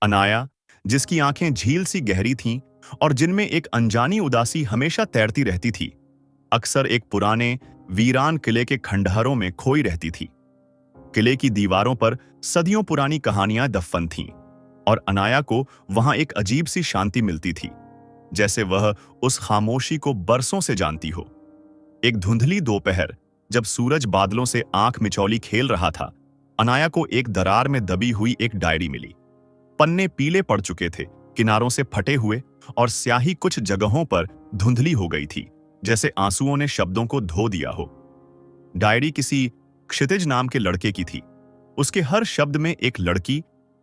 अनाया, जिसकी आंखें झील सी गहरी थीं और जिनमें एक अनजानी उदासी हमेशा तैरती रहती थी, अक्सर एक पुराने वीरान किले के खंडहरों में खोई रहती थी। किले की दीवारों पर सदियों पुरानी कहानियां दफन थीं और अनाया को वहां एक अजीब सी शांति मिलती थी, जैसे वह उस खामोशी को बरसों से जानती हो। एक धुंधली दोपहर, जब सूरज बादलों से आंख मिचौली खेल रहा था, अनाया को एक दरार में दबी हुई एक डायरी मिली। पन्ने पीले पड़ चुके थे, किनारों से फटे हुए, और स्याही कुछ जगहों पर धुंधली हो गई थी, जैसे आंसुओं ने शब्दों को धो दिया हो। डायरी किसी क्षितिज नाम के लड़के की थी। उसके हर शब्द में एक लड़की,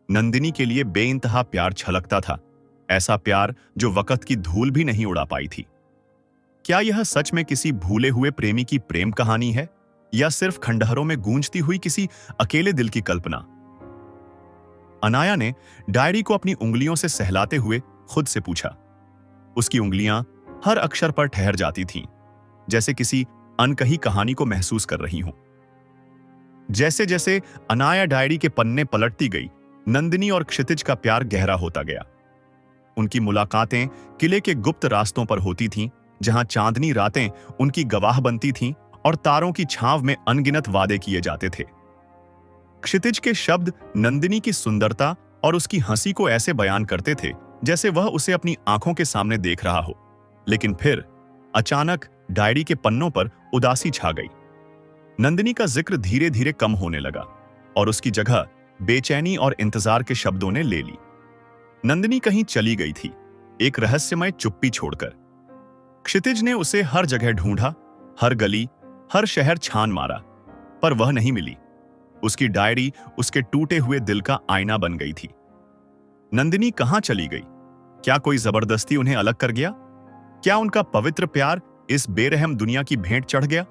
नंदिनी के लिए बेइंतहा प्यार छलकता था, ऐसा प्यार जो वक्त की धूल भी नहीं उड़ा पाई थी। क्या यह सच में किसी भूले हुए प्रेमी की प्रेम कहानी है, या सिर्फ खंडहरों में गूंजती हुई किसी अकेले दिल की कल्पना? अनाया ने डायरी को अपनी उंगलियों से सहलाते हुए खुद से पूछा। उसकी उंगलियां हर अक्षर पर ठहर जाती थीं, जैसे किसी अनकही कहानी को महसूस कर रही हों। जैसे जैसे अनाया डायरी के पन्ने पलटती गई, नंदिनी और क्षितिज का प्यार गहरा होता गया। उनकी मुलाकातें किले के गुप्त रास्तों पर होती थीं, जहां चांदनी रातें उनकी गवाह बनती थीं और तारों की छांव में अनगिनत वादे किए जाते थे। क्षितिज के शब्द नंदिनी की सुंदरता और उसकी हंसी को ऐसे बयान करते थे जैसे वह उसे अपनी आंखों के सामने देख रहा हो। लेकिन फिर अचानक डायरी के पन्नों पर उदासी छा गई। नंदिनी का जिक्र धीरे धीरे कम होने लगा और उसकी जगह बेचैनी और इंतजार के शब्दों ने ले ली। नंदिनी कहीं चली गई थी, एक रहस्यमय चुप्पी छोड़कर। क्षितिज ने उसे हर जगह ढूंढा, हर गली, हर शहर छान मारा, पर वह नहीं मिली। उसकी डायरी उसके टूटे हुए दिल का आईना बन गई थी। नंदिनी कहां चली गई? क्या कोई जबरदस्ती उन्हें अलग कर गया? क्या उनका पवित्र प्यार इस बेरहम दुनिया की भेंट चढ़ गया?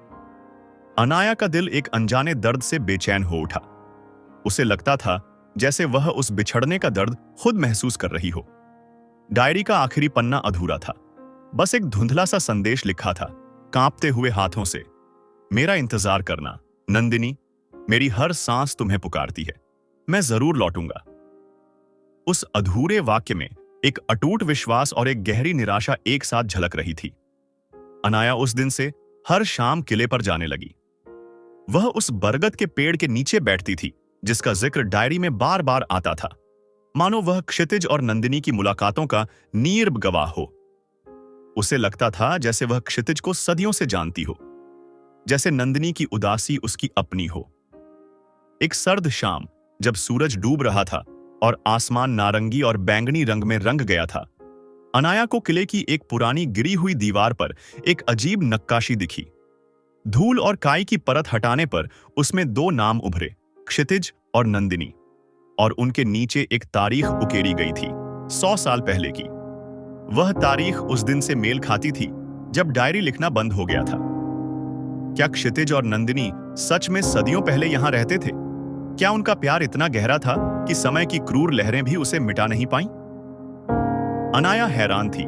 अनाया का दिल एक अनजाने दर्द से बेचैन हो उठा। उसे लगता था जैसे वह उस बिछड़ने का दर्द खुद महसूस कर रही हो। डायरी का आखिरी पन्ना अधूरा था, बस एक धुंधला सा संदेश लिखा था, कांपते हुए हाथों से। मेरा इंतजार करना नंदिनी, मेरी हर सांस तुम्हें पुकारती है, मैं जरूर लौटूंगा। उस अधूरे वाक्य में एक अटूट विश्वास और एक गहरी निराशा एक साथ झलक रही थी। अनाया उस दिन से हर शाम किले पर जाने लगी। वह उस बरगद के पेड़ के नीचे बैठती थी जिसका जिक्र डायरी में बार बार आता था, मानो वह क्षितिज और नंदिनी की मुलाकातों का नीरब गवाह हो। उसे लगता था जैसे वह क्षितिज को सदियों से जानती हो, जैसे नंदिनी की उदासी उसकी अपनी हो। एक सर्द शाम, जब सूरज डूब रहा था और आसमान नारंगी और बैंगनी रंग में रंग गया था, अनाया को किले की एक पुरानी गिरी हुई दीवार पर एक अजीब नक्काशी दिखी। धूल और काई की परत हटाने पर उसमें दो नाम उभरे, क्षितिज और नंदिनी, और उनके नीचे एक तारीख उकेरी गई थी, 100 साल पहले की। वह तारीख उस दिन से मेल खाती थी जब डायरी लिखना बंद हो गया था। क्या क्षितिज और नंदिनी सच में सदियों पहले यहां रहते थे? क्या उनका प्यार इतना गहरा था कि समय की क्रूर लहरें भी उसे मिटा नहीं पाईं? अनाया हैरान थी,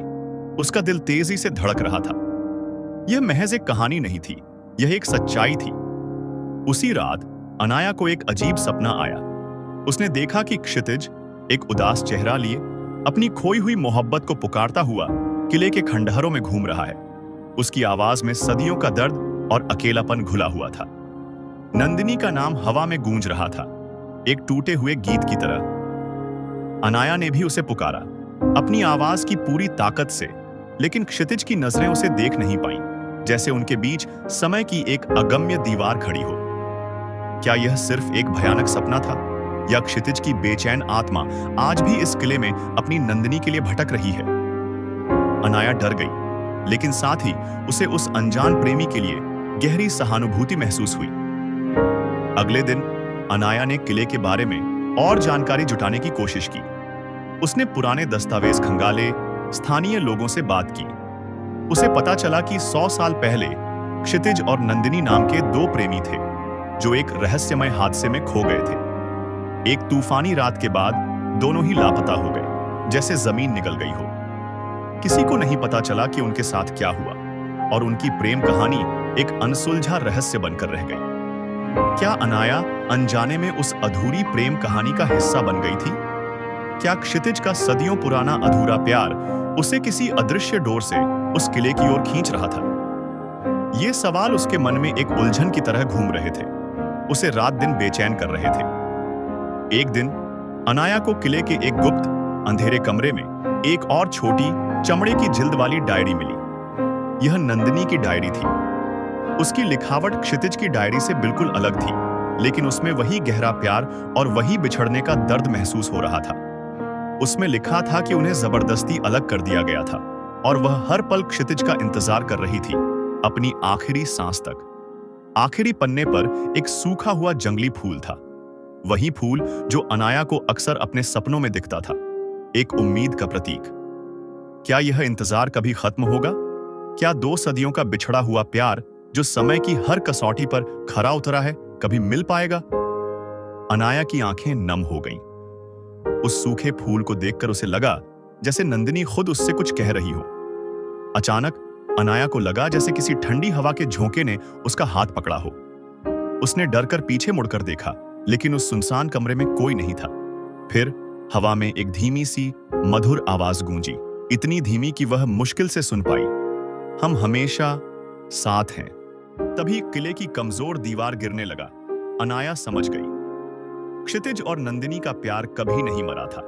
उसका दिल तेजी से धड़क रहा था। यह महज एक कहानी नहीं थी, यह एक सच्चाई थी। उसी रात अनाया को एक अजीब सपना आया। उसने देखा कि क्षितिज एक उदास चेहरा लिए अपनी खोई हुई मोहब्बत को पुकारता हुआ किले के खंडहरों में घूम रहा है। उसकी आवाज में सदियों का दर्द और अकेलापन घुला हुआ था। नंदिनी का नाम हवा में गूंज रहा था, एक टूटे हुए गीत की तरह। अनाया ने भी उसे पुकारा, अपनी आवाज की पूरी ताकत से, लेकिन क्षितिज की नजरें उसे देख नहीं पाईं, जैसे उनके बीच समय की एक अगम्य दीवार खड़ी हो। क्या यह सिर्फ एक भयानक सपना था, या क्षितिज की बेचैन आत्मा आज भी इस किले में अपनी नंदिनी के लिए भटक रही है? अनाया डर गई, लेकिन साथ ही उसे उस अनजान प्रेमी के लिए गहरी सहानुभूति महसूस हुई। अगले दिन अनाया ने किले के बारे में और जानकारी जुटाने की कोशिश की। उसने पुराने दस्तावेज खंगाले, स्थानीय लोगों से बात की। उसे पता चला कि 100 साल पहले क्षितिज और नंदिनी नाम के दो प्रेमी थे, जो एक रहस्यमय हादसे में खो गए थे। एक तूफानी रात के बाद दोनों ही लापता हो गए, जैसे जमीन निकल गई हो। किसी को नहीं पता चला कि उनके साथ क्या हुआ, और उनकी प्रेम कहानी एक अनसुलझा रहस्य बनकर रह गई। क्या अनाया अनजाने में उस अधूरी प्रेम कहानी का हिस्सा बन गई थी? क्या क्षितिज का सदियों पुराना अधूरा प्यार उसे किसी अदृश्य डोर से उस किले की ओर खींच रहा था? ये सवाल उसके मन में एक उलझन की तरह घूम रहे थे, उसे रात दिन बेचैन कर रहे थे। एक दिन अनाया को किले के एक गुप्त अंधेरे कमरे में एक और छोटी चमड़े की जिल्द वाली डायरी मिली। यह नंदिनी की डायरी थी। उसकी लिखावट क्षितिज की डायरी से बिल्कुल अलग थी, लेकिन उसमें वही गहरा प्यार और वही बिछड़ने का दर्द महसूस हो रहा था। उसमें लिखा था कि उन्हें जबरदस्ती अलग कर दिया गया था और वह हर पल क्षितिज का इंतजार कर रही थी, अपनी आखिरी सांस तक। आखिरी पन्ने पर एक सूखा हुआ जंगली फूल था, वही फूल जो अनाया को अक्सर अपने सपनों में दिखता था, एक उम्मीद का प्रतीक। क्या यह इंतजार कभी खत्म होगा? क्या 2 सदियों का बिछड़ा हुआ प्यार जो समय की हर कसौटी पर खरा उतरा है, कभी मिल पाएगा? अनाया की आंखें नम हो गईं। उस सूखे फूल को देखकर उसे लगा जैसे नंदिनी खुद उससे कुछ कह रही हो। अचानक अनाया को लगा जैसे किसी ठंडी हवा के झोंके ने उसका हाथ पकड़ा हो। उसने डर कर पीछे मुड़कर देखा, लेकिन उस सुनसान कमरे में कोई नहीं था। फिर हवा में एक धीमी सी मधुर आवाज गूंजी, इतनी धीमी कि वह मुश्किल से सुन पाई। हम हमेशा साथ हैं। तभी किले की कमजोर दीवार गिरने लगा। अनाया समझ गई, क्षितिज और नंदिनी का प्यार कभी नहीं मरा था।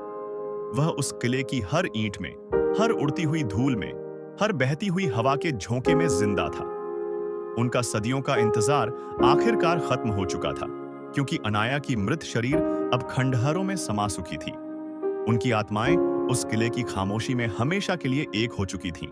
वह उस किले की हर ईंट में, हर उड़ती हुई धूल में, हर बहती हुई हवा के झोंके में जिंदा था। उनका सदियों का इंतजार आखिरकार खत्म हो चुका था, क्योंकि अनाया की मृत शरीर अब खंडहरों में समा चुकी थी। उनकी आत्माएं उस किले की खामोशी में हमेशा के लिए एक हो चुकी थीं।